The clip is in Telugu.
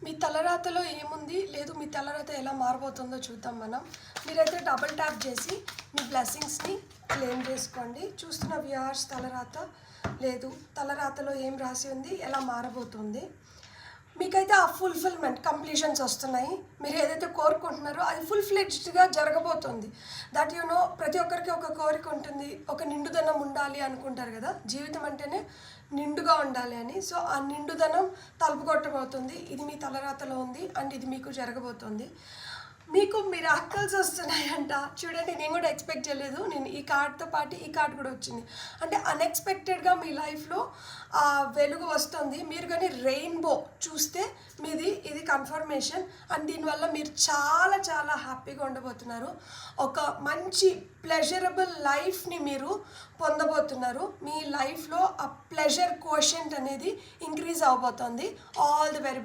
మీ తలరాతలో ఏముంది లేదు మీ తలరాత ఎలా మారబోతుందో చూద్దాం మనం. మీరైతే డబుల్ ట్యాప్ చేసి మీ బ్లెస్సింగ్స్ని క్లెయిమ్ చేసుకోండి. చూస్తున్న వ్యూవర్స్ తలరాత లేదు, తలరాతలో ఏం రాసి ఉంది, ఎలా మారబోతుంది. మీకైతే ఆ ఫుల్ఫిల్మెంట్ కంప్లీషన్స్ వస్తున్నాయి. మీరు ఏదైతే కోరుకుంటున్నారో అది ఫుల్ ఫ్లెడ్జ్డ్గా జరగబోతుంది. దట్ ప్రతి ఒక్కరికి ఒక కోరిక ఉంటుంది, ఒక నిండుదనం ఉండాలి అనుకుంటారు కదా, జీవితం అంటేనే నిండుగా ఉండాలి అని. సో ఆ నిండుదనం తలుపు కొట్టబోతుంది. ఇది మీ తలరాతలో ఉంది అండ్ ఇది మీకు జరగబోతుంది. మీకు మిరాకిల్స్ వస్తున్నాయంట. చూడండి, నేను కూడా ఎక్స్పెక్ట్ చేయలేదు. నేను ఈ కార్డ్తో పాటు ఈ కార్డ్ కూడా వచ్చింది. అంటే అన్ఎక్స్పెక్టెడ్గా మీ లైఫ్లో వెలుగు వస్తుంది. మీరు కానీ రెయిన్బో చూస్తే ఇది కన్ఫర్మేషన్. అండ్ దీనివల్ల మీరు చాలా చాలా హ్యాపీగా ఉండబోతున్నారు. ఒక మంచి ప్లెజరబుల్ లైఫ్ని మీరు పొందబోతున్నారు. మీ లైఫ్లో ఆ ప్లెజర్ కోషెంట్ అనేది ఇంక్రీజ్ అవబోతుంది. All the very best.